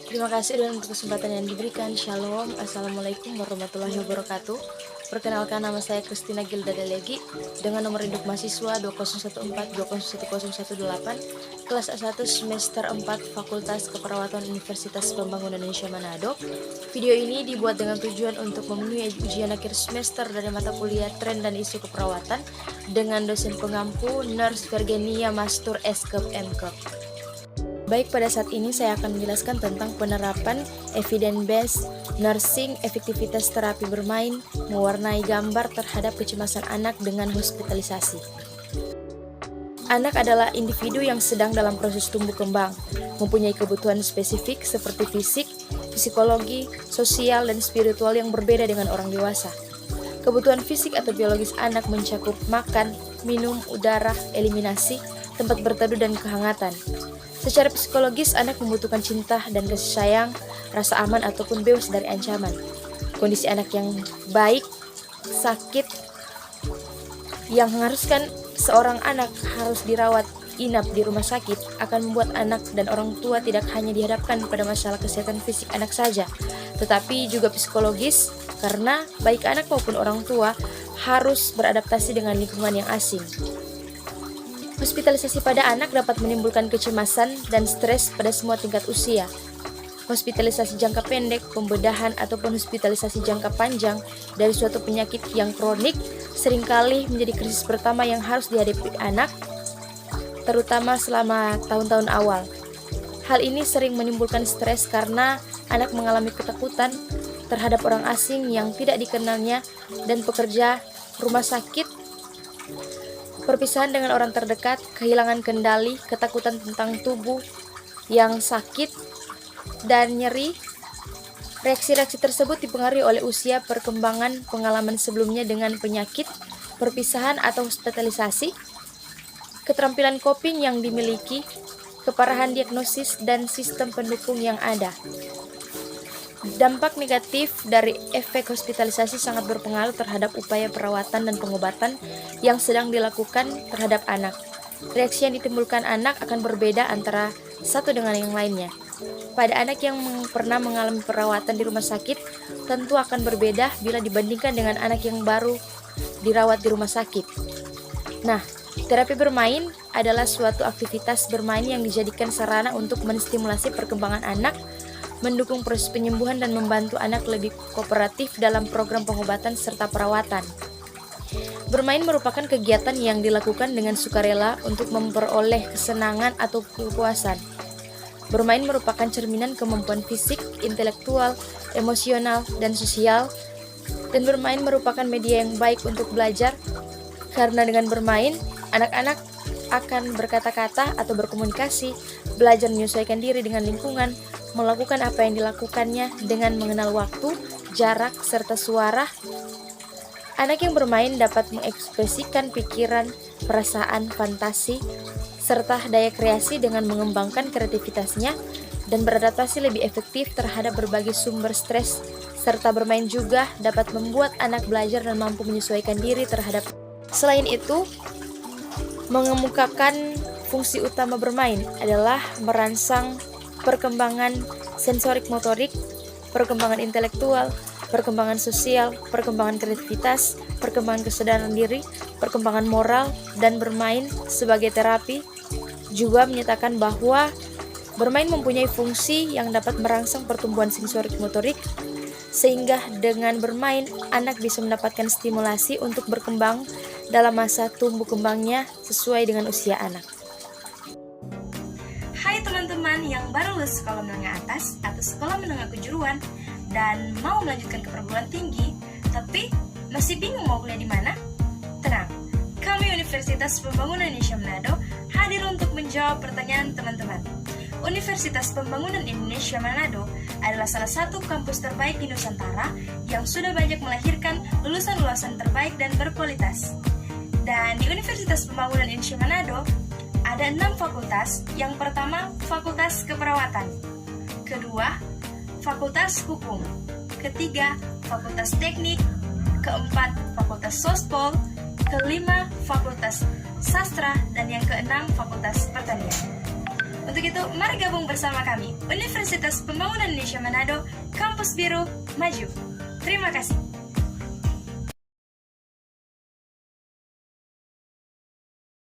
Terima kasih dan untuk kesempatan yang diberikan. Shalom, Assalamualaikum warahmatullahi wabarakatuh. Perkenalkan, nama saya Christina Gilda Delegi dengan nomor induk mahasiswa 2014-201018, kelas A1 semester 4 Fakultas Keperawatan Universitas Pembangunan Indonesia Manado. Video ini dibuat dengan tujuan untuk memenuhi ujian akhir semester dari mata kuliah Tren dan Isu Keperawatan dengan dosen pengampu Nurse Virginia Mastur S.Kep M.Kep. Baik, pada saat ini saya akan menjelaskan tentang penerapan evidence-based nursing, efektivitas terapi bermain, mewarnai gambar terhadap kecemasan anak dengan hospitalisasi. Anak adalah individu yang sedang dalam proses tumbuh kembang, mempunyai kebutuhan spesifik seperti fisik, psikologi, sosial, dan spiritual yang berbeda dengan orang dewasa. Kebutuhan fisik atau biologis anak mencakup makan, minum, udara, eliminasi, tempat berteduh, dan kehangatan. Secara psikologis, anak membutuhkan cinta dan kasih sayang, rasa aman ataupun bebas dari ancaman. Kondisi anak yang baik, sakit, yang mengharuskan seorang anak harus dirawat inap di rumah sakit akan membuat anak dan orang tua tidak hanya dihadapkan pada masalah kesehatan fisik anak saja, tetapi juga psikologis, karena baik anak maupun orang tua harus beradaptasi dengan lingkungan yang asing. Hospitalisasi pada anak dapat menimbulkan kecemasan dan stres pada semua tingkat usia. Hospitalisasi jangka pendek, pembedahan, ataupun hospitalisasi jangka panjang dari suatu penyakit yang kronik seringkali menjadi krisis pertama yang harus dihadapi anak, terutama selama tahun-tahun awal. Hal ini sering menimbulkan stres karena anak mengalami ketakutan terhadap orang asing yang tidak dikenalnya dan pekerja rumah sakit, perpisahan dengan orang terdekat, kehilangan kendali, ketakutan tentang tubuh yang sakit, dan nyeri. Reaksi-reaksi tersebut dipengaruhi oleh usia, perkembangan, pengalaman sebelumnya dengan penyakit, perpisahan atau hospitalisasi, keterampilan coping yang dimiliki, keparahan diagnosis, dan sistem pendukung yang ada. Dampak negatif dari efek hospitalisasi sangat berpengaruh terhadap upaya perawatan dan pengobatan yang sedang dilakukan terhadap anak. Reaksi yang ditimbulkan anak akan berbeda antara satu dengan yang lainnya. Pada anak yang pernah mengalami perawatan di rumah sakit, tentu akan berbeda bila dibandingkan dengan anak yang baru dirawat di rumah sakit. Nah, terapi bermain adalah suatu aktivitas bermain yang dijadikan sarana untuk menstimulasi perkembangan anak, mendukung proses penyembuhan, dan membantu anak lebih kooperatif dalam program pengobatan serta perawatan. Bermain merupakan kegiatan yang dilakukan dengan sukarela untuk memperoleh kesenangan atau kepuasan. Bermain merupakan cerminan kemampuan fisik, intelektual, emosional, dan sosial, dan bermain merupakan media yang baik untuk belajar, karena dengan bermain, anak-anak akan berkata-kata atau berkomunikasi, belajar menyesuaikan diri dengan lingkungan, melakukan apa yang dilakukannya dengan mengenal waktu, jarak, serta suara. Anak yang bermain dapat mengekspresikan pikiran, perasaan, fantasi, serta daya kreasi dengan mengembangkan kreativitasnya dan beradaptasi lebih efektif terhadap berbagai sumber stres, serta bermain juga dapat membuat anak belajar dan mampu menyesuaikan diri terhadap. Selain itu, mengemukakan fungsi utama bermain adalah merangsang perkembangan sensorik motorik, perkembangan intelektual, perkembangan sosial, perkembangan kreativitas, perkembangan kesadaran diri, perkembangan moral, dan bermain sebagai terapi juga menyatakan bahwa bermain mempunyai fungsi yang dapat merangsang pertumbuhan sensorik motorik, sehingga dengan bermain anak bisa mendapatkan stimulasi untuk berkembang dalam masa tumbuh kembangnya sesuai dengan usia anak. Hai teman-teman yang baru lulus sekolah menengah atas atau sekolah menengah kejuruan dan mau melanjutkan ke perguruan tinggi, tapi masih bingung mau kuliah di mana? Tenang, kami Universitas Pembangunan Indonesia Manado hadir untuk menjawab pertanyaan teman-teman. Universitas Pembangunan Indonesia Manado adalah salah satu kampus terbaik di Nusantara yang sudah banyak melahirkan lulusan-lulusan terbaik dan berkualitas. Dan di Universitas Pembangunan Indonesia Manado ada 6 fakultas. Yang pertama, Fakultas Keperawatan. Kedua, Fakultas Hukum. Ketiga, Fakultas Teknik. Keempat, Fakultas Sospol. Kelima, Fakultas Sastra. Dan yang keenam, Fakultas Pertanian. Untuk itu, mari gabung bersama kami, Universitas Pembangunan Indonesia Manado, Kampus Biru, Maju. Terima kasih.